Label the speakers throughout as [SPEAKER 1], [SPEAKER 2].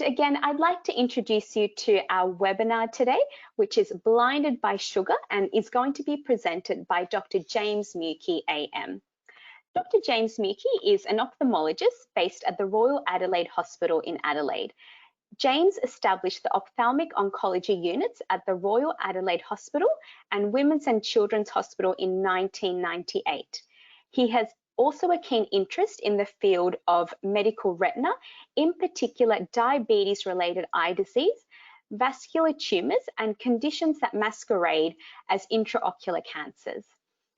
[SPEAKER 1] again, I'd like to introduce you to our webinar today, which is Blinded by Sugar and is going to be presented by Dr. James Muecke AM. Dr. James Muecke is an ophthalmologist based at the Royal Adelaide Hospital in Adelaide. James established the ophthalmic oncology units at the Royal Adelaide Hospital and Women's and Children's Hospital in 1998. He has also a keen interest in the field of medical retina, in particular diabetes-related eye disease, vascular tumours, and conditions that masquerade as intraocular cancers.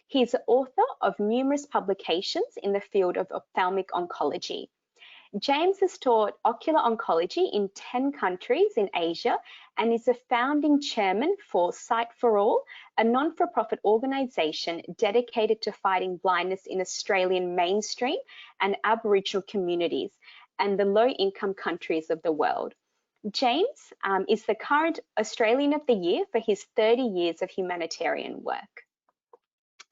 [SPEAKER 1] He is the author of numerous publications in the field of ophthalmic oncology. James has taught ocular oncology in 10 countries in Asia and is the founding chairman for Sight for All, a non-for-profit organisation dedicated to fighting blindness in Australian mainstream and Aboriginal communities and the low-income countries of the world. James is the current Australian of the Year for his 30 years of humanitarian work.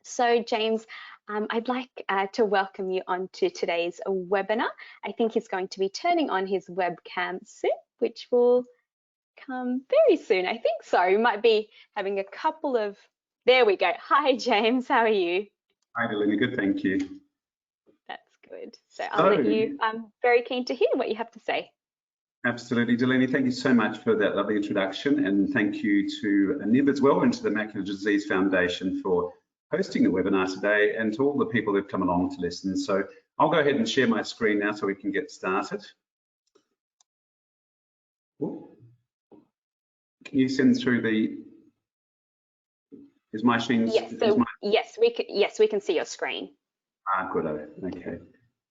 [SPEAKER 1] So James, I'd like to welcome you onto today's webinar. I think he's going to be turning on his webcam soon, which will come very soon, I think so. We might be having a couple of, there we go. Hi, James, how are you?
[SPEAKER 2] Hi, Delaney, good, thank you.
[SPEAKER 1] That's good. So I'll let you, I'm very keen to hear what you have to say.
[SPEAKER 2] Absolutely, Delaney, thank you so much for that lovely introduction, and thank you to Nib as well and to the Macular Disease Foundation for hosting the webinar today, and to all the people who've come along to listen. So I'll go ahead and share my screen now so we can get started. Ooh. Can you send through the, is my screen?
[SPEAKER 1] Yes, so, yes, we can see your screen.
[SPEAKER 2] Ah, good, okay.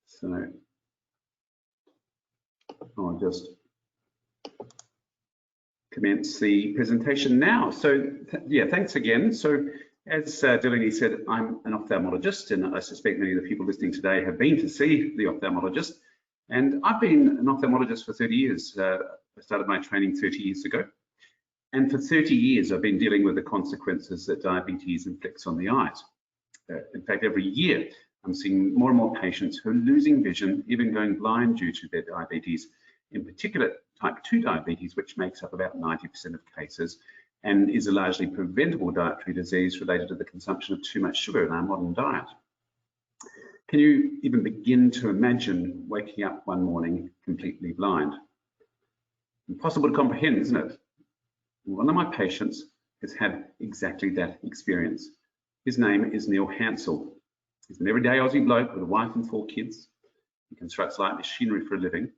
[SPEAKER 2] So I'll just commence the presentation now. So yeah, thanks again. So as Delaney said, I'm an ophthalmologist, and I suspect many of the people listening today have been to see the ophthalmologist. And I've been an ophthalmologist for 30 years. I started my training 30 years ago. And for 30 years, I've been dealing with the consequences that diabetes inflicts on the eyes. In fact, every year, I'm seeing more and more patients who are losing vision, even going blind due to their diabetes, in particular type 2 diabetes, which makes up about 90% of cases, and is a largely preventable dietary disease related to the consumption of too much sugar in our modern diet. Can you even begin to imagine waking up one morning completely blind? Impossible to comprehend, isn't it? One of my patients has had exactly that experience. His name is Neil Hansell. He's an everyday Aussie bloke with a wife and 4 kids. He constructs light machinery for a living,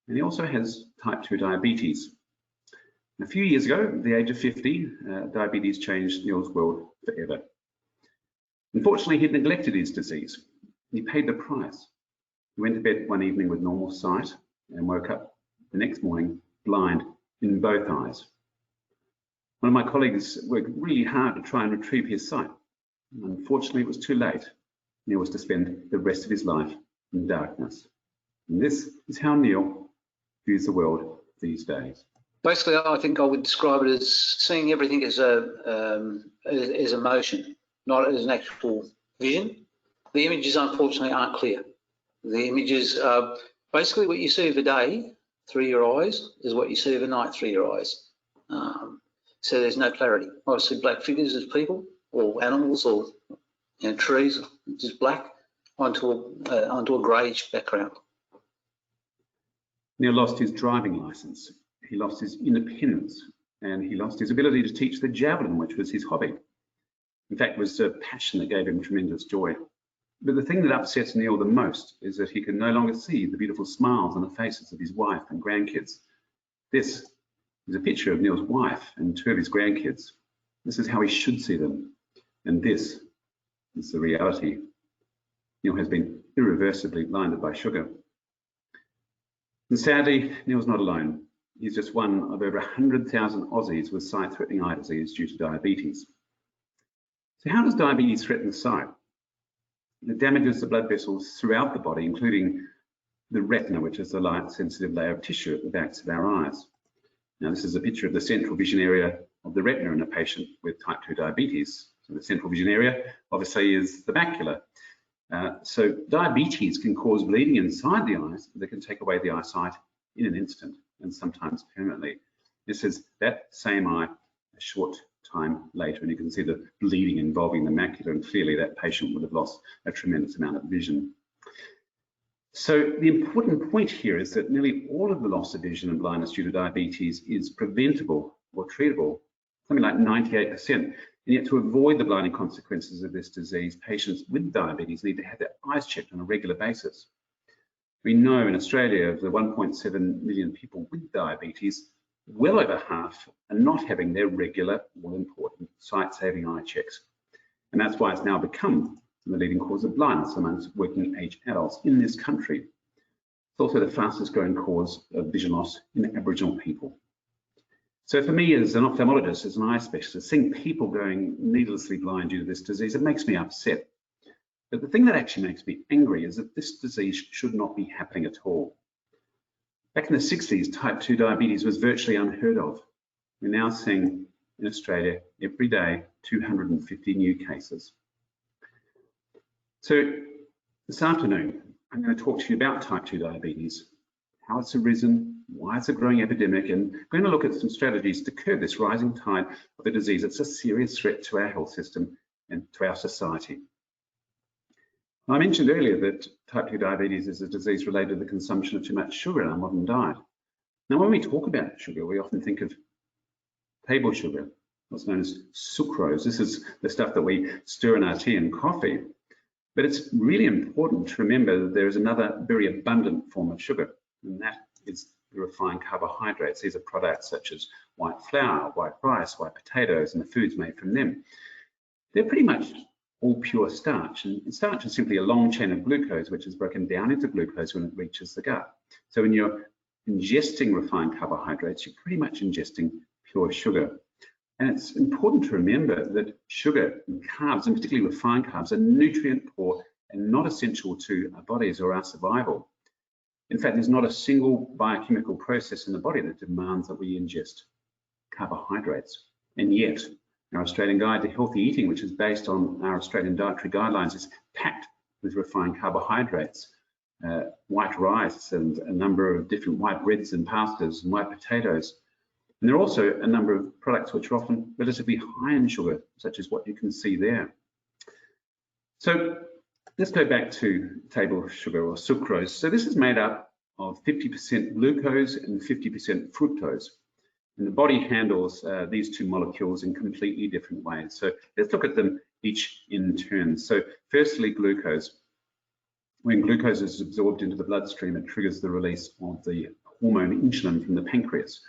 [SPEAKER 2] and he also has type 2 diabetes. A few years ago, at the age of 50, diabetes changed Neil's world forever. Unfortunately, he'd neglected his disease. He paid the price. He went to bed one evening with normal sight and woke up the next morning blind in both eyes. One of my colleagues worked really hard to try and retrieve his sight. Unfortunately, it was too late. Neil was to spend the rest of his life in darkness. And this is how Neil views the world these days.
[SPEAKER 3] Basically, I think I would describe it as seeing everything as emotion, not as an actual vision. The images, unfortunately, aren't clear. The images are basically what you see of the day through your eyes is what you see of the night through your eyes. So there's no clarity. I see black figures as people or animals or trees, just black onto a greyish background.
[SPEAKER 2] Neil lost his driving licence. He lost his independence, and he lost his ability to teach the javelin, which was his hobby. In fact, it was a passion that gave him tremendous joy. But the thing that upsets Neil the most is that he can no longer see the beautiful smiles on the faces of his wife and grandkids. This is a picture of Neil's wife and 2 of his grandkids. This is how he should see them, and this is the reality. Neil has been irreversibly blinded by sugar. And sadly, Neil's not alone. He's just one of over 100,000 Aussies with sight-threatening eye disease due to diabetes. So how does diabetes threaten the sight? It damages the blood vessels throughout the body, including the retina, which is the light-sensitive layer of tissue at the backs of our eyes. Now, this is a picture of the central vision area of the retina in a patient with type 2 diabetes. So the central vision area, obviously, is the macula. So diabetes can cause bleeding inside the eyes that can take away the eyesight in an instant. and sometimes permanently. This is that same eye a short time later, and you can see the bleeding involving the macula, and clearly that patient would have lost a tremendous amount of vision. So the important point here is that nearly all of the loss of vision and blindness due to diabetes is preventable or treatable, something like 98%. And yet to avoid the blinding consequences of this disease, patients with diabetes need to have their eyes checked on a regular basis. We know in Australia of the 1.7 million people with diabetes, well over half are not having their regular, all-important sight-saving eye checks. And that's why it's now become the leading cause of blindness amongst working age adults in this country. It's also the fastest growing cause of vision loss in Aboriginal people. So for me as an ophthalmologist, as an eye specialist, seeing people going needlessly blind due to this disease, it makes me upset. But the thing that actually makes me angry is that this disease should not be happening at all. Back in the 60s, type 2 diabetes was virtually unheard of. We're now seeing in Australia every day 250 new cases. So this afternoon, I'm going to talk to you about type 2 diabetes, how it's arisen, why it's a growing epidemic, and we're going to look at some strategies to curb this rising tide of a disease that's a serious threat to our health system and to our society. I mentioned earlier that type 2 diabetes is a disease related to the consumption of too much sugar in our modern diet. Now, when we talk about sugar, we often think of table sugar, what's known as sucrose. This is the stuff that we stir in our tea and coffee. But it's really important to remember that there is another very abundant form of sugar, and that is the refined carbohydrates. These are products such as white flour, white rice, white potatoes, and the foods made from them. They're pretty much all pure starch, and starch is simply a long chain of glucose which is broken down into glucose when it reaches the gut. So when you're ingesting refined carbohydrates, you're pretty much ingesting pure sugar. And it's important to remember that sugar and carbs, and particularly refined carbs, are nutrient poor and not essential to our bodies or our survival. In fact, there's not a single biochemical process in the body that demands that we ingest carbohydrates. And yet, our Australian Guide to Healthy Eating, which is based on our Australian dietary guidelines, is packed with refined carbohydrates, white rice, and a number of different white breads and pastas and white potatoes. And there are also a number of products which are often relatively high in sugar, such as what you can see there. So let's go back to table sugar or sucrose. So this is made up of 50% glucose and 50% fructose. And the body handles these two molecules in completely different ways. So let's look at them each in turn. So firstly, glucose. When glucose is absorbed into the bloodstream, it triggers the release of the hormone insulin from the pancreas.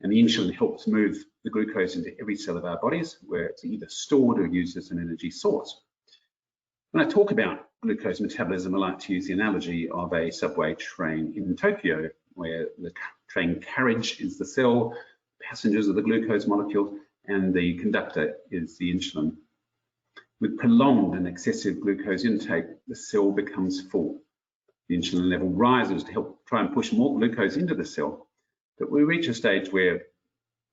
[SPEAKER 2] And the insulin helps move the glucose into every cell of our bodies, where it's either stored or used as an energy source. When I talk about glucose metabolism, I like to use the analogy of a subway train in Tokyo, where the train carriage is the cell, passengers are the glucose molecule, and the conductor is the insulin. With prolonged and excessive glucose intake, the cell becomes full. The insulin level rises to help try and push more glucose into the cell, but we reach a stage where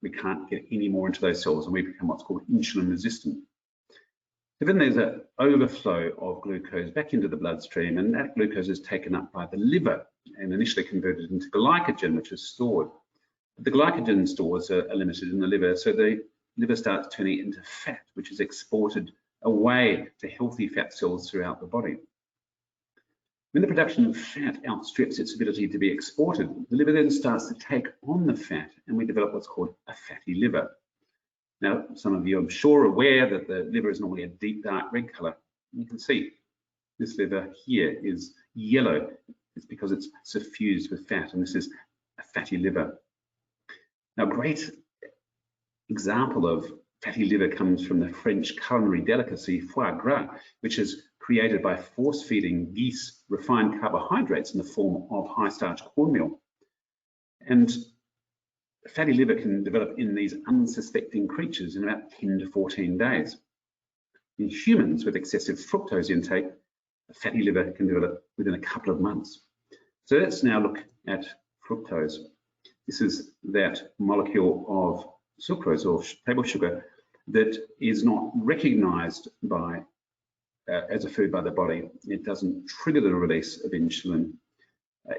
[SPEAKER 2] we can't get any more into those cells and we become what's called insulin resistant. So then there's an overflow of glucose back into the bloodstream, and that glucose is taken up by the liver and initially converted into glycogen, which is stored. But the glycogen stores are limited in the liver, so the liver starts turning it into fat, which is exported away to healthy fat cells throughout the body. When the production of fat outstrips its ability to be exported, the liver then starts to take on the fat, and we develop what's called a fatty liver. Now, some of you, I'm sure, are aware that the liver is normally a deep dark red color. You can see this liver here is yellow. It's because it's suffused with fat, and this is a fatty liver. Now, a great example of fatty liver comes from the French culinary delicacy foie gras, which is created by force-feeding geese refined carbohydrates in the form of high-starch cornmeal. And fatty liver can develop in these unsuspecting creatures in about 10 to 14 days. In humans with excessive fructose intake, a fatty liver can develop within a couple of months. So let's now look at fructose. This is that molecule of sucrose or table sugar that is not recognized by as a food by the body. It doesn't trigger the release of insulin.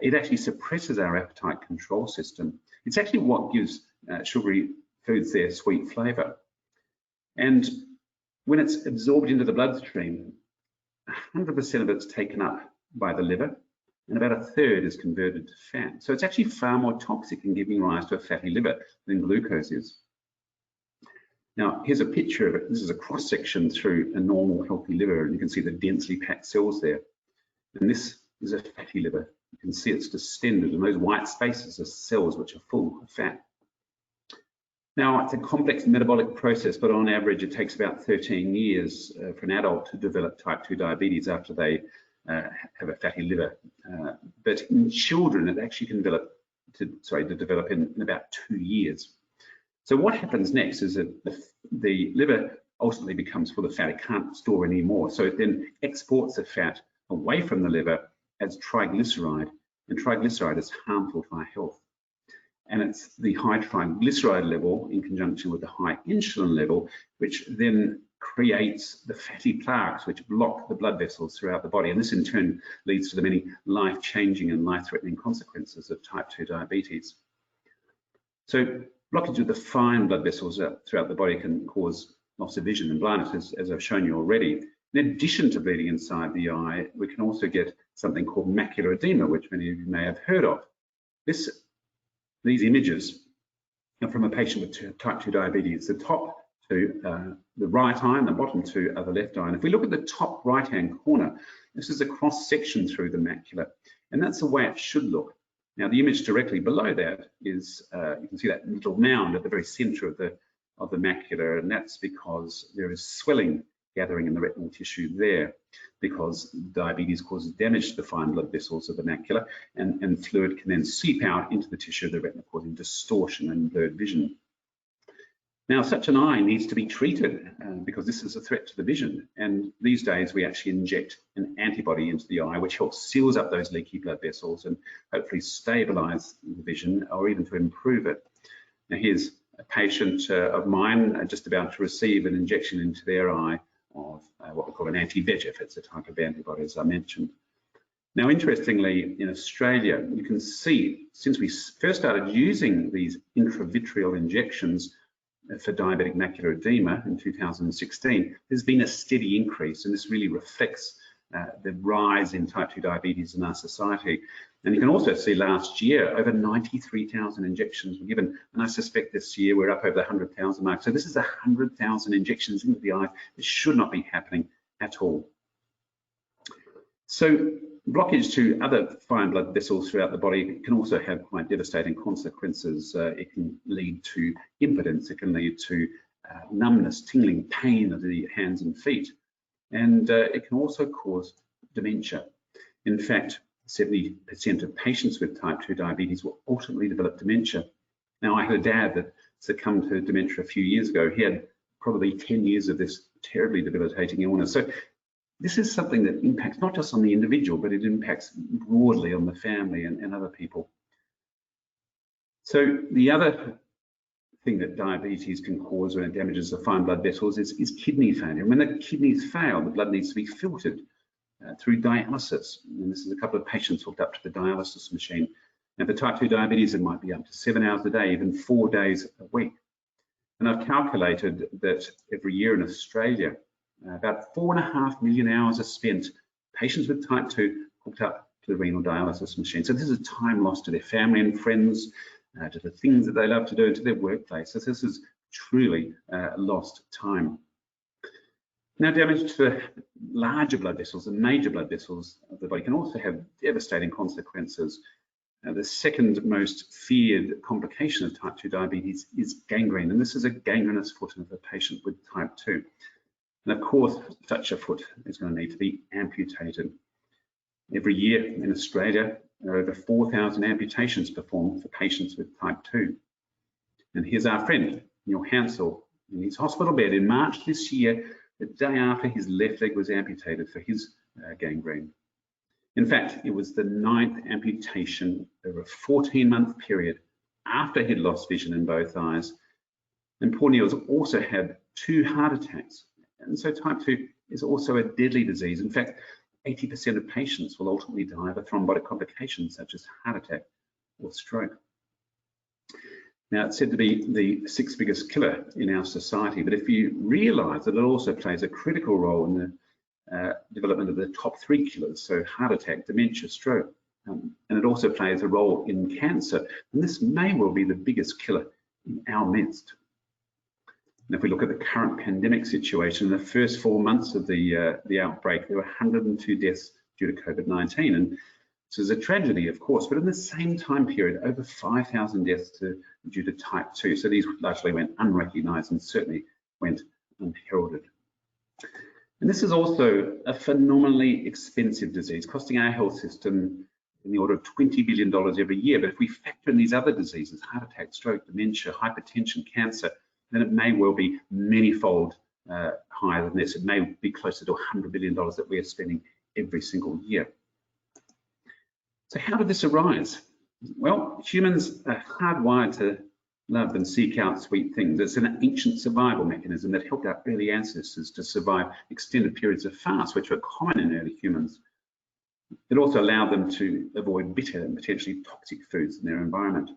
[SPEAKER 2] It actually suppresses our appetite control system. It's actually what gives sugary foods their sweet flavour. And when it's absorbed into the bloodstream, 100% of it's taken up by the liver, and about a third is converted to fat. So it's actually far more toxic in giving rise to a fatty liver than glucose is. Now, here's a picture of it. This is a cross-section through a normal healthy liver, and you can see the densely packed cells there. And this is a fatty liver. You can see it's distended, and those white spaces are cells which are full of fat. Now, it's a complex metabolic process, but on average, it takes about 13 years for an adult to develop type 2 diabetes after they have a fatty liver. But in children, it actually can develop in about 2 years. So what happens next is that the liver ultimately becomes full of fat. It can't store any more. So it then exports the fat away from the liver as triglyceride, and triglyceride is harmful to our health. And it's the high triglyceride level in conjunction with the high insulin level, which then creates the fatty plaques which block the blood vessels throughout the body. And this in turn leads to the many life-changing and life-threatening consequences of type 2 diabetes. So blockage of the fine blood vessels throughout the body can cause loss of vision and blindness, as I've shown you already. In addition to bleeding inside the eye, we can also get something called macular edema, which many of you may have heard of. These images are from a patient with type 2 diabetes. The top two, the right eye, and the bottom two are the left eye. And if we look at the top right-hand corner, this is a cross-section through the macula, and that's the way it should look. Now, the image directly below that is, you can see that little mound at the very center of the macula, and that's because there is swelling gathering in the retinal tissue there, because diabetes causes damage to the fine blood vessels of the macula, and fluid can then seep out into the tissue of the retina, causing distortion and blurred vision. Now, such an eye needs to be treated because this is a threat to the vision. And these days, we actually inject an antibody into the eye, which helps seals up those leaky blood vessels and hopefully stabilize the vision or even to improve it. Now, here's a patient of mine just about to receive an injection into their eye of what we call an anti-VEGF. It's a type of antibody, as I mentioned. Now, interestingly, in Australia, you can see since we first started using these intravitreal injections for diabetic macular edema in 2016, there's been a steady increase, and this really reflects the rise in type 2 diabetes in our society. And you can also see last year, over 93,000 injections were given, and I suspect this year we're up over the 100,000 mark. So this is 100,000 injections into the eye. It should not be happening at all. So blockage to other fine blood vessels throughout the body can also have quite devastating consequences. It can lead to impotence, it can lead to numbness, tingling, pain of the hands and feet, and it can also cause dementia. In fact, 70% of patients with type 2 diabetes will ultimately develop dementia. Now, I had a dad that succumbed to dementia a few years ago. He had probably 10 years of this terribly debilitating illness. So this is something that impacts not just on the individual, but it impacts broadly on the family and other people. So the other thing that diabetes can cause when it damages the fine blood vessels is kidney failure. When the kidneys fail, the blood needs to be filtered through dialysis. And this is a couple of patients hooked up to the dialysis machine. Now, for type 2 diabetes, it might be up to 7 hours a day, even 4 days a week. And I've calculated that every year in Australia, about 4.5 million hours are spent, patients with type 2 hooked up to the renal dialysis machine. So this is time lost to their family and friends, to the things that they love to do, to their workplace. So this is truly lost time. Now, damage to the larger blood vessels and major blood vessels of the body can also have devastating consequences. The second most feared complication of type 2 diabetes is gangrene, and this is a gangrenous foot of a patient with type 2. And of course, such a foot is going to need to be amputated. Every year in Australia, there are over 4,000 amputations performed for patients with type 2. And here's our friend, Neil Hansell, in his hospital bed in March this year, the day after his left leg was amputated for his gangrene. In fact, it was the 9th amputation over a 14-month period after he'd lost vision in both eyes. And poor Neil's also had 2 heart attacks. And so type 2 is also a deadly disease. In fact, 80% of patients will ultimately die of a thrombotic complication such as heart attack or stroke. Now, it's said to be the 6th biggest killer in our society, but if you realise that it also plays a critical role in the development of the top 3 killers, so heart attack, dementia, stroke, and it also plays a role in cancer, and this may well be the biggest killer in our midst. And if we look at the current pandemic situation, in the first 4 months of the outbreak, there were 102 deaths due to COVID-19, and this is a tragedy, of course, but in the same time period, over 5,000 deaths due to type 2. So these largely went unrecognised and certainly went unheralded. And this is also a phenomenally expensive disease, costing our health system in the order of $20 billion every year. But if we factor in these other diseases, heart attack, stroke, dementia, hypertension, cancer, then it may well be many-fold higher than this. It may be closer to $100 billion that we are spending every single year. So how did this arise? Well, humans are hardwired to love and seek out sweet things. It's an ancient survival mechanism that helped our early ancestors to survive extended periods of fast, which were common in early humans. It also allowed them to avoid bitter and potentially toxic foods in their environment.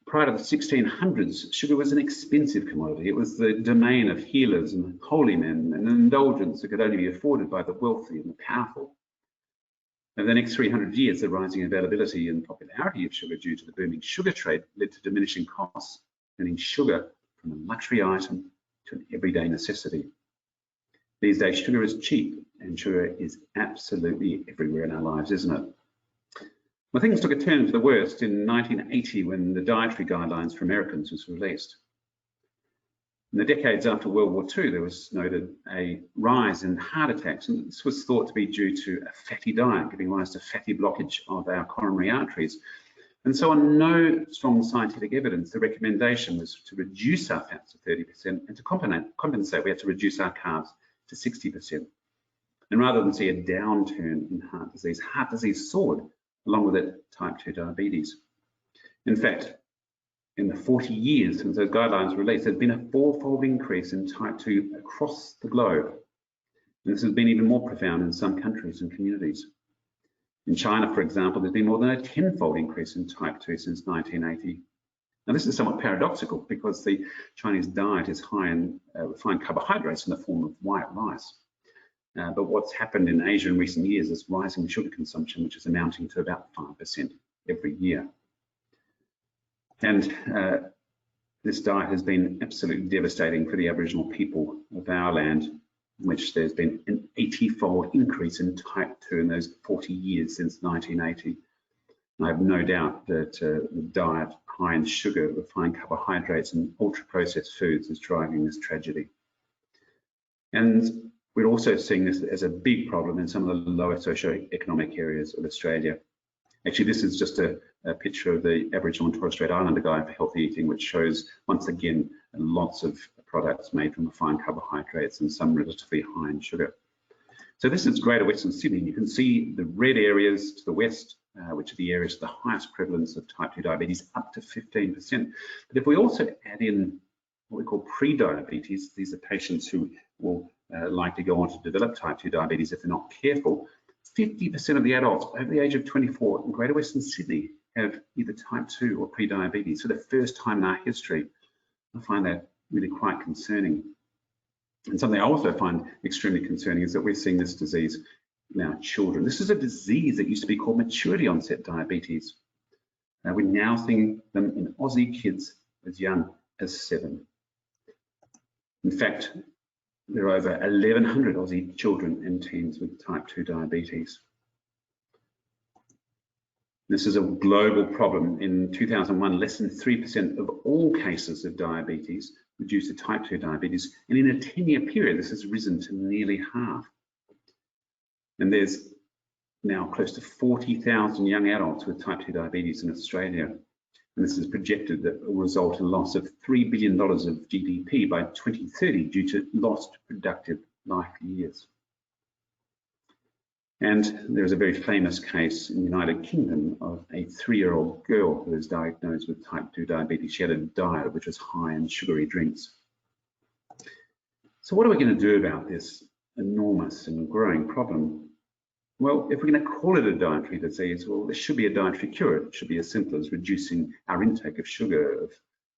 [SPEAKER 2] Prior to the 1600s, sugar was an expensive commodity. It was the domain of healers and holy men, and an indulgence that could only be afforded by the wealthy and the powerful. Over the next 300 years, the rising availability and popularity of sugar due to the booming sugar trade led to diminishing costs, turning sugar from a luxury item to an everyday necessity. These days, sugar is cheap, and sugar is absolutely everywhere in our lives, isn't it? Well, things took a turn for the worst in 1980 when the dietary guidelines for Americans was released. In the decades after World War II, there was noted a rise in heart attacks, and this was thought to be due to a fatty diet, giving rise to fatty blockage of our coronary arteries. And so on no strong scientific evidence, the recommendation was to reduce our fats to 30%, and to compensate, we had to reduce our carbs to 60%. And rather than see a downturn in heart disease soared, along with it, type 2 diabetes. In fact, in the 40 years since those guidelines were released, there's been a 4-fold increase in type 2 across the globe. And this has been even more profound in some countries and communities. In China, for example, there's been more than a 10-fold increase in type 2 since 1980. Now, this is somewhat paradoxical because the Chinese diet is high in refined carbohydrates in the form of white rice. But what's happened in Asia in recent years is rising sugar consumption, which is amounting to about 5% every year. And this diet has been absolutely devastating for the Aboriginal people of our land, in which there's been an 80-fold increase in type 2 in those 40 years since 1980. And I have no doubt that the diet high in sugar, refined carbohydrates and ultra-processed foods is driving this tragedy. And we're also seeing this as a big problem in some of the lower socioeconomic areas of Australia. Actually, this is just a picture of the Aboriginal and Torres Strait Islander Guide for Healthy Eating, which shows, once again, lots of products made from refined carbohydrates and some relatively high in sugar. So this is Greater Western Sydney. You can see the red areas to the west, which are the areas of the highest prevalence of type 2 diabetes, up to 15%. But if we also add in what we call pre-diabetes, these are patients who will likely go on to develop type 2 diabetes if they're not careful. 50% of the adults over the age of 24 in Greater Western Sydney have either type 2 or pre-diabetes for the first time in our history. I find that really quite concerning. And something I also find extremely concerning is that we're seeing this disease in our children. This is a disease that used to be called maturity onset diabetes. We're now seeing them in Aussie kids as young as 7. In fact, there are over 1,100 Aussie children and teens with type 2 diabetes. This is a global problem. In 2001, less than 3% of all cases of diabetes were due to type 2 diabetes, and in a 10-year period, this has risen to nearly half. And there's now close to 40,000 young adults with type 2 diabetes in Australia. And this is projected that will result in a loss of $3 billion of GDP by 2030 due to lost productive life years. And there's a very famous case in the United Kingdom of a 3-year-old girl who was diagnosed with type 2 diabetes. She had a diet which was high in sugary drinks. So what are we going to do about this enormous and growing problem? Well, if we're going to call it a dietary disease, well, there should be a dietary cure. It should be as simple as reducing our intake of sugar, of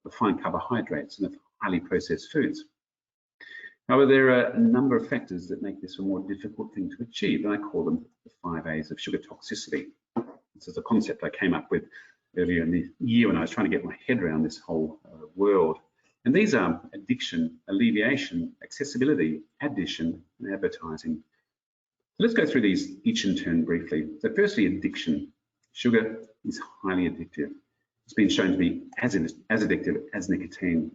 [SPEAKER 2] refined carbohydrates, and of highly processed foods. However, there are a number of factors that make this a more difficult thing to achieve, and I call them the 5 A's of sugar toxicity. This is a concept I came up with earlier in the year when I was trying to get my head around this whole world. And these are addiction, alleviation, accessibility, addition, and advertising. Let's go through these each in turn briefly. So firstly, addiction. Sugar is highly addictive. It's been shown to be as addictive as nicotine.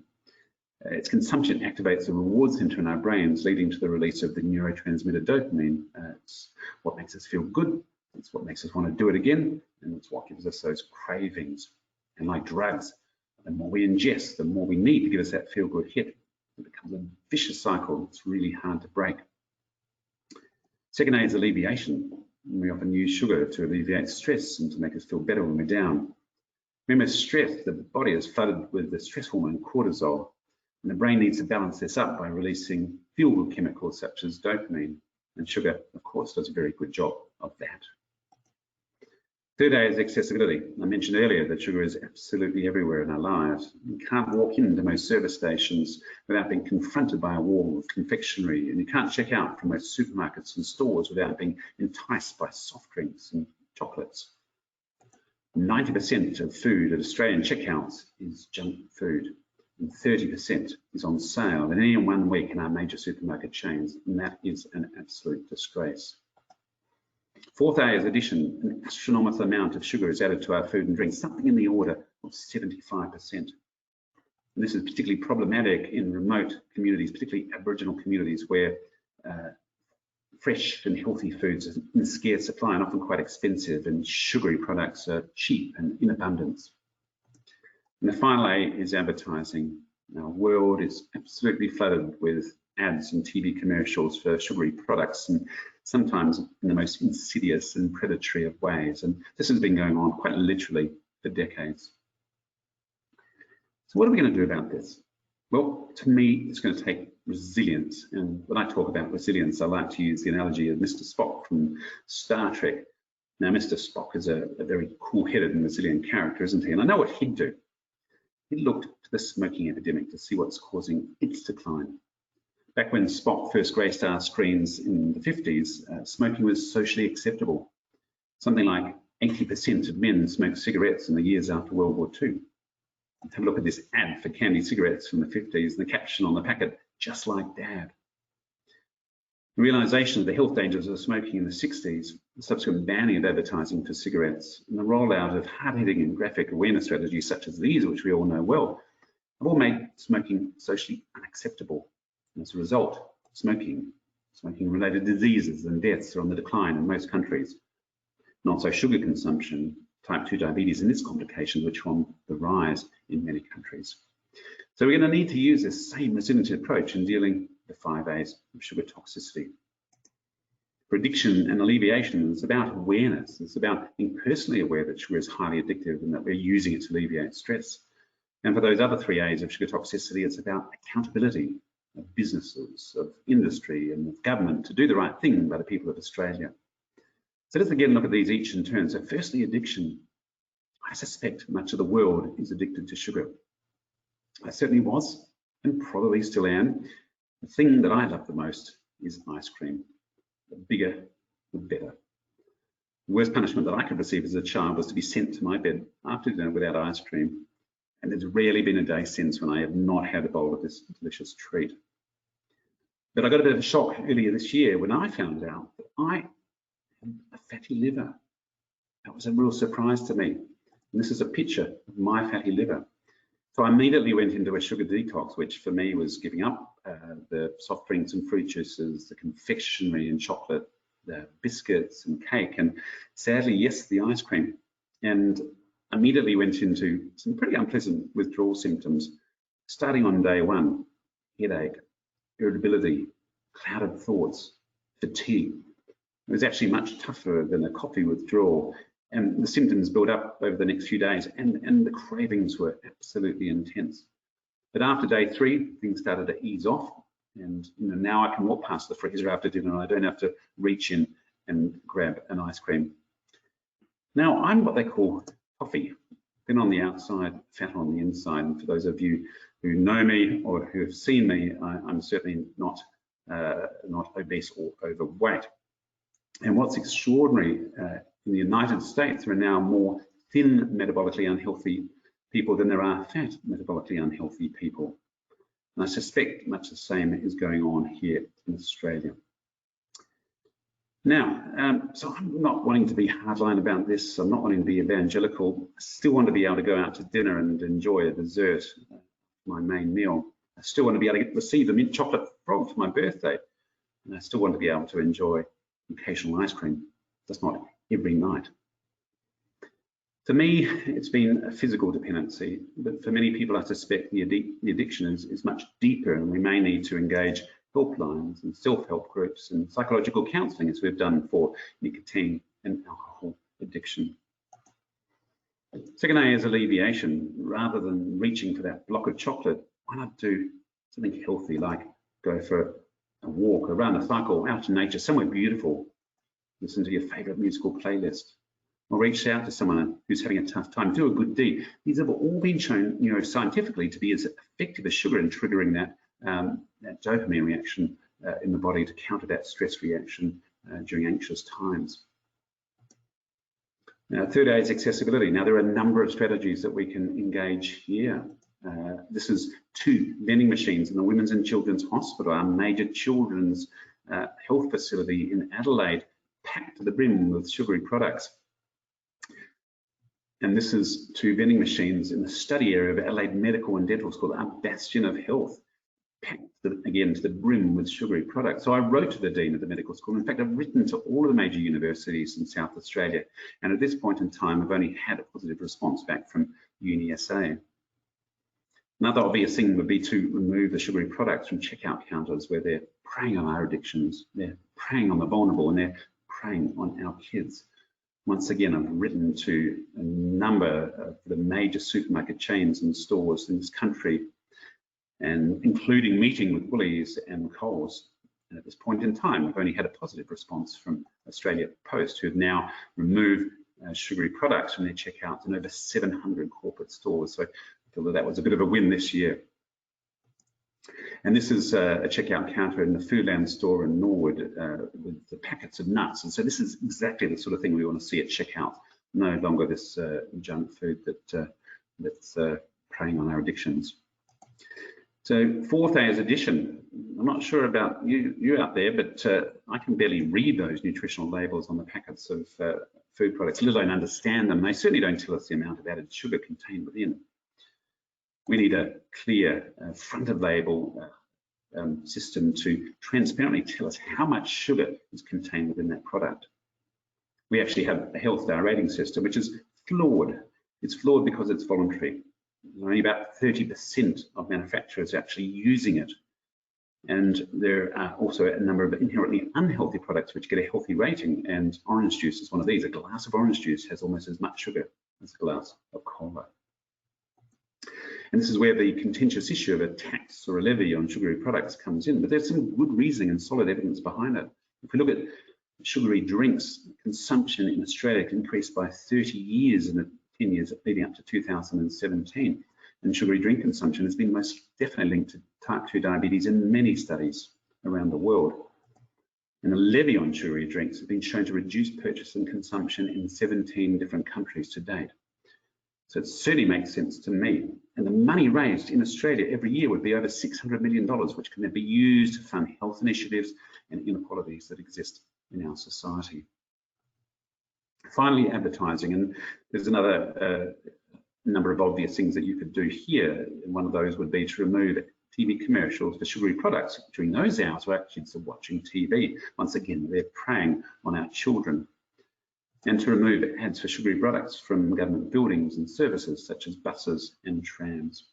[SPEAKER 2] Its consumption activates the reward center in our brains, leading to the release of the neurotransmitter dopamine. It's what makes us feel good. It's what makes us want to do it again. And it's what gives us those cravings. And like drugs, the more we ingest, the more we need to give us that feel-good hit. It becomes a vicious cycle. It's really hard to break. Second A is alleviation. We often use sugar to alleviate stress and to make us feel better when we're down. Remember, stress, the body is flooded with the stress hormone cortisol, and the brain needs to balance this up by releasing feel-good chemicals such as dopamine, and sugar, of course, does a very good job of that. Third A is accessibility. I mentioned earlier that sugar is absolutely everywhere in our lives. You can't walk into most service stations without being confronted by a wall of confectionery, and you can't check out from most supermarkets and stores without being enticed by soft drinks and chocolates. 90% of food at Australian checkouts is junk food, and 30% is on sale in any one week in our major supermarket chains, and that is an absolute disgrace. Fourth A is addition. An astronomical amount of sugar is added to our food and drink, something in the order of 75%. And this is particularly problematic in remote communities, particularly Aboriginal communities, where fresh and healthy foods are in scarce supply and often quite expensive, and sugary products are cheap and in abundance. And the final A is advertising. Our world is absolutely flooded with ads and TV commercials for sugary products, and sometimes in the most insidious and predatory of ways. And this has been going on quite literally for decades. So what are we going to do about this? Well, to me, it's going to take resilience. And when I talk about resilience, I like to use the analogy of Mr. Spock from Star Trek. Now, Mr. Spock is a very cool-headed and resilient character, isn't he? And I know what he'd do. He'd look to the smoking epidemic to see what's causing its decline. Back when Spock first graced our screens in the 50s, smoking was socially acceptable. Something like 80% of men smoked cigarettes in the years after World War II. Have a look at this ad for candy cigarettes from the 50s, and the caption on the packet, "Just like Dad." The realisation of the health dangers of smoking in the 60s, the subsequent banning of advertising for cigarettes, and the rollout of hard-hitting and graphic awareness strategies such as these, which we all know well, have all made smoking socially unacceptable. And as a result, smoking-related diseases and deaths are on the decline in most countries. And also sugar consumption, type 2 diabetes and its complications, which are on the rise in many countries. So we're going to need to use this same resilient approach in dealing with the 5 A's of sugar toxicity. For addiction and alleviation, it's about awareness. It's about being personally aware that sugar is highly addictive and that we're using it to alleviate stress. And for those other 3 A's of sugar toxicity, it's about accountability of businesses, of industry and of government to do the right thing by the people of Australia. So let's again look at these each in turn. So firstly, addiction. I suspect much of the world is addicted to sugar. I certainly was and probably still am. The thing that I love the most is ice cream. The bigger, the better. The worst punishment that I could receive as a child was to be sent to my bed after dinner without ice cream. And there's rarely been a day since when I have not had a bowl of this delicious treat. But I got a bit of a shock earlier this year when I found out that I had a fatty liver. That was a real surprise to me. And this is a picture of my fatty liver. So I immediately went into a sugar detox, which for me was giving up the soft drinks and fruit juices, the confectionery and chocolate, the biscuits and cake, and sadly, yes, the ice cream. And immediately went into some pretty unpleasant withdrawal symptoms, starting on day 1, headache, irritability, clouded thoughts, fatigue. It was actually much tougher than a coffee withdrawal, and the symptoms built up over the next few days, and the cravings were absolutely intense. But after day 3, things started to ease off, and now I can walk past the freezer after dinner and I don't have to reach in and grab an ice cream. Now, I'm what they call toffee, thin on the outside, fat on the inside. And for those of you who know me or who have seen me, I'm certainly not obese or overweight. And what's extraordinary, in the United States, there are now more thin, metabolically unhealthy people than there are fat, metabolically unhealthy people. And I suspect much the same is going on here in Australia. Now, so I'm not wanting to be hardline about this. I'm not wanting to be evangelical. I still want to be able to go out to dinner and enjoy a dessert, my main meal. I still want to be able to receive a mint chocolate frog for my birthday. And I still want to be able to enjoy occasional ice cream, just not every night. For me, it's been a physical dependency, but for many people, I suspect the addiction is much deeper, and we may need to engage helplines and self-help groups and psychological counselling, as we've done for nicotine and alcohol addiction. Second A is alleviation. Rather than reaching for that block of chocolate, why not do something healthy, like go for a walk, a run, a cycle, out in nature, somewhere beautiful, listen to your favourite musical playlist, or reach out to someone who's having a tough time, do a good deed. These have all been shown, scientifically to be as effective as sugar in triggering that dopamine reaction in the body to counter that stress reaction during anxious times. Now, third A is accessibility. Now, there are a number of strategies that we can engage here. This is 2 vending machines in the Women's and Children's Hospital, our major children's health facility in Adelaide, packed to the brim with sugary products. And this is 2 vending machines in the study area of Adelaide Medical and Dental School, our bastion of health, packed again to the brim with sugary products. So I wrote to the Dean of the Medical School. In fact, I've written to all of the major universities in South Australia. And at this point in time, I've only had a positive response back from UniSA. Another obvious thing would be to remove the sugary products from checkout counters, where they're preying on our addictions, they're preying on the vulnerable, and they're preying on our kids. Once again, I've written to a number of the major supermarket chains and stores in this country, and including meeting with Woolies and Coles. And at this point in time, I've only had a positive response from Australia Post, who have now removed sugary products from their checkouts in over 700 corporate stores. So I feel that was a bit of a win this year. And this is a checkout counter in the Foodland store in Norwood with the packets of nuts. And so this is exactly the sort of thing we want to see at checkout. No longer this junk food that's preying on our addictions. So fourth A is addition. I'm not sure about you out there, but I can barely read those nutritional labels on the packets of food products, let alone understand them. They certainly don't tell us the amount of added sugar contained within. We need a clear front of label system to transparently tell us how much sugar is contained within that product. We actually have a health star rating system, which is flawed. It's flawed because it's voluntary. Only about 30% of manufacturers are actually using it. And there are also a number of inherently unhealthy products which get a healthy rating, and orange juice is one of these. A glass of orange juice has almost as much sugar as a glass of cola. And this is where the contentious issue of a tax or a levy on sugary products comes in. But there's some good reasoning and solid evidence behind it. If we look at sugary drinks, consumption in Australia increased by 30 years in the 10 years leading up to 2017. And sugary drink consumption has been most definitely linked to type 2 diabetes in many studies around the world. And a levy on sugary drinks has been shown to reduce purchase and consumption in 17 different countries to date. So it certainly makes sense to me. And the money raised in Australia every year would be over $600 million, which can then be used to fund health initiatives and inequalities that exist in our society. Finally, advertising. And there's another number of obvious things that you could do here. And one of those would be to remove TV commercials for sugary products during those hours where our kids are watching TV. Once again, they're preying on our children. And to remove ads for sugary products from government buildings and services such as buses and trams.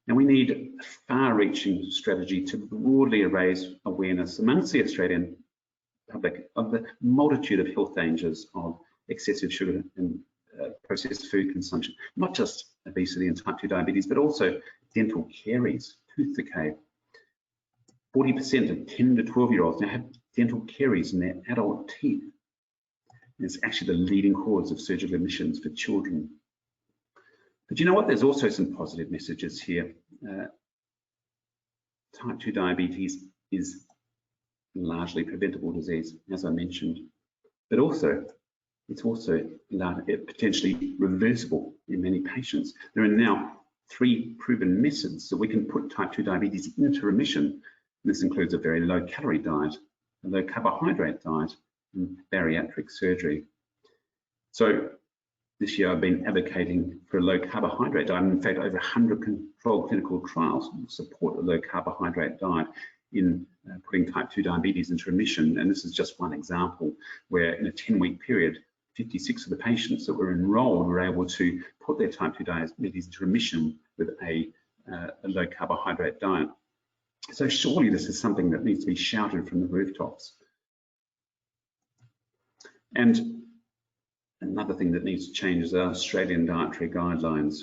[SPEAKER 2] Now, we need a far-reaching strategy to broadly raise awareness amongst the Australian public of the multitude of health dangers of excessive sugar and processed food consumption, not just obesity and type 2 diabetes, but also dental caries, tooth decay. 40% of 10 to 12-year-olds now have dental caries in their adult teeth. It's actually the leading cause of surgical admissions for children. But you know what? There's also some positive messages here. Type 2 diabetes is largely preventable disease, as I mentioned, but also it's also potentially reversible in many patients. There are now 3 proven methods that we can put type 2 diabetes into remission. This includes a very low calorie diet, a low carbohydrate diet, and bariatric surgery. So this year I've been advocating for a low carbohydrate diet. In fact, over 100 controlled clinical trials support a low carbohydrate diet in putting type 2 diabetes into remission. And this is just one example where in a 10-week period, 56 of the patients that were enrolled were able to put their type 2 diabetes into remission with a low carbohydrate diet. So surely this is something that needs to be shouted from the rooftops. And another thing that needs to change is our Australian dietary guidelines,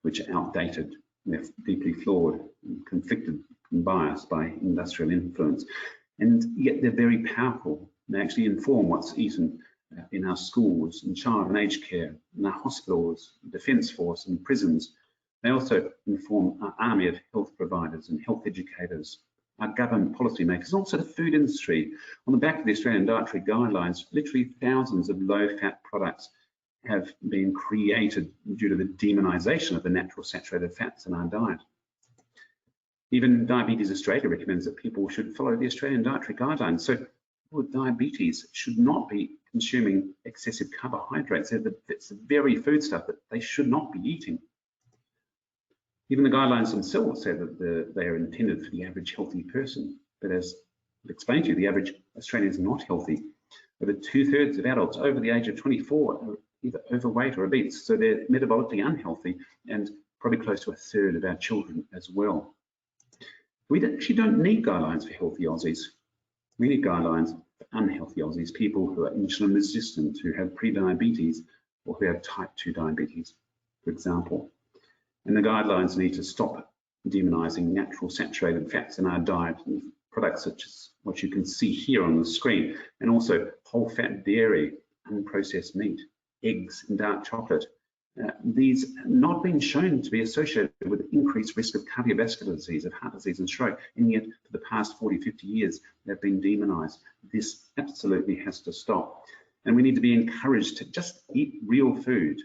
[SPEAKER 2] which are outdated, they're deeply flawed, and conflicted and biased by industrial influence. And yet they're very powerful. They actually inform what's eaten in our schools, in child and aged care, in our hospitals, defence force and prisons. They also inform our army of health providers and health educators, our government policymakers, and also the food industry. On the back of the Australian dietary guidelines, literally thousands of low-fat products have been created due to the demonisation of the natural saturated fats in our diet. Even Diabetes Australia recommends that people should follow the Australian dietary guidelines. So people with diabetes should not be consuming excessive carbohydrates. It's the very foodstuff that they should not be eating. Even the guidelines themselves say that they are intended for the average healthy person. But as I've explained to you, the average Australian is not healthy. Over 2/3 of adults over the age of 24 are either overweight or obese, so they're metabolically unhealthy, and probably close to 1/3 of our children as well. We actually don't need guidelines for healthy Aussies. We need guidelines for unhealthy Aussies, people who are insulin resistant, who have pre-diabetes, or who have type 2 diabetes, for example. And the guidelines need to stop demonising natural saturated fats in our diet, products such as what you can see here on the screen, and also whole fat dairy, unprocessed meat, eggs and dark chocolate. These have not been shown to be associated with increased risk of cardiovascular disease, of heart disease and stroke, and yet for the past 40, 50 years, they've been demonised. This absolutely has to stop. And we need to be encouraged to just eat real food,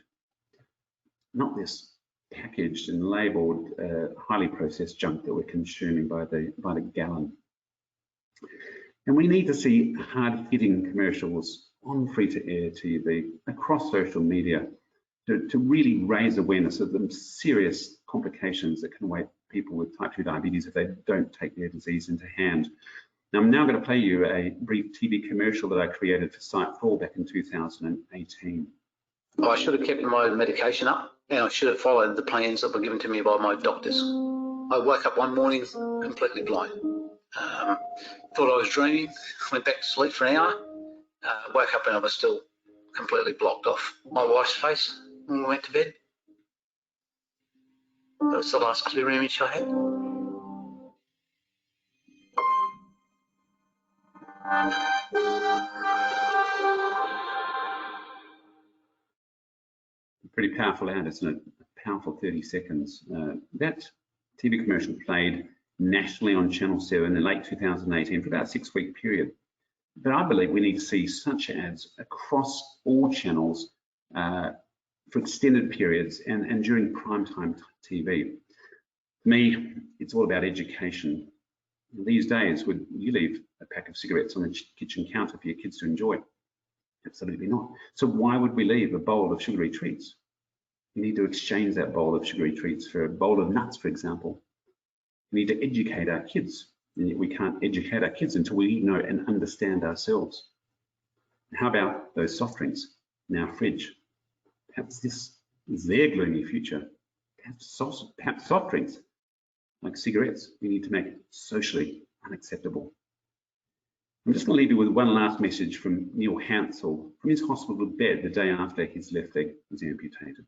[SPEAKER 2] not this packaged and labelled highly processed junk that we're consuming by the gallon. And we need to see hard-hitting commercials on free-to-air TV, across social media, to really raise awareness of the serious complications that can await people with type 2 diabetes if they don't take their disease into hand. Now, I'm now going to play you a brief TV commercial that I created for Site4 back in 2018.
[SPEAKER 3] I should have kept my medication up, and I should have followed the plans that were given to me by my doctors. I woke up one morning completely blind. Thought I was dreaming, went back to sleep for an hour, woke up and I was still completely blocked off. My wife's face when we went to bed. That was the last clear image I had.
[SPEAKER 2] Pretty powerful ad, isn't it? A powerful 30 seconds. That TV commercial played nationally on Channel 7 in late 2018 for about a 6-week period. But I believe we need to see such ads across all channels for extended periods and during primetime TV. For me, it's all about education. These days, would you leave a pack of cigarettes on the kitchen counter for your kids to enjoy? Absolutely not. So why would we leave a bowl of sugary treats? We need to exchange that bowl of sugary treats for a bowl of nuts, for example. We need to educate our kids. And yet we can't educate our kids until we know and understand ourselves. How about those soft drinks in our fridge? Perhaps this is their gloomy future. Perhaps soft drinks, like cigarettes, we need to make it socially unacceptable. I'm just going to leave you with one last message from Neil Hansell from his hospital bed the day after his left leg was amputated.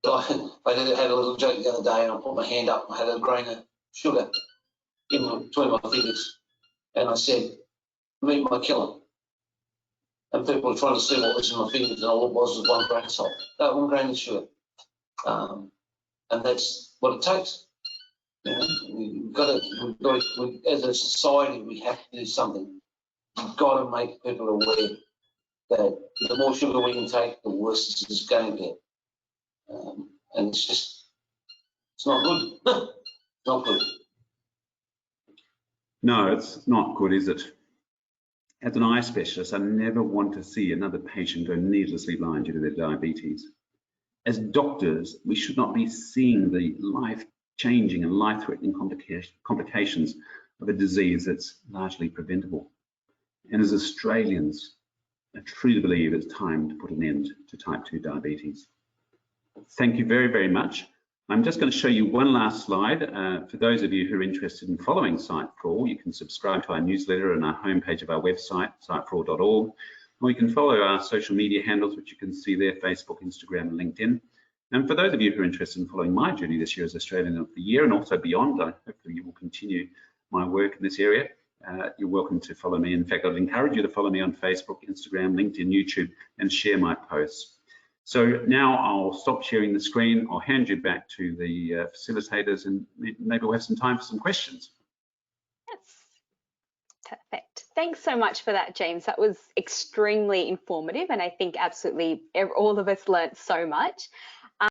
[SPEAKER 3] I had a little joke the other day, and I put my hand up. I had a grain of sugar in between my fingers, and I said,
[SPEAKER 4] meat might kill them. And people are trying to see what was in my fingers, and all it was 1 grain of salt, 1 grain of sugar. And that's what it takes. You know, we've got to, as a society, we have to do something. We've got to make people aware that the more sugar we can take, the worse this is going to get. And it's just, it's not good. It's not good.
[SPEAKER 2] No, it's not good, is it? As an eye specialist, I never want to see another patient go needlessly blind due to their diabetes. As doctors, we should not be seeing the life-changing and life-threatening complications of a disease that's largely preventable. And as Australians, I truly believe it's time to put an end to type 2 diabetes. Thank you very, very much. I'm just going to show you one last slide. For those of you who are interested in following Site4All, you can subscribe to our newsletter on our homepage of our website, site4all.org, or you can follow our social media handles, which you can see there, Facebook, Instagram, and LinkedIn. And for those of you who are interested in following my journey this year as Australian of the Year and also beyond, hopefully you will continue my work in this area. You're welcome to follow me. In fact, I'd encourage you to follow me on Facebook, Instagram, LinkedIn, YouTube, and share my posts. So now I'll stop sharing the screen. I'll hand you back to the facilitators, and maybe we'll have some time for some questions.
[SPEAKER 1] Yes, perfect. Thanks so much for that, James. That was extremely informative, and I think absolutely all of us learnt so much.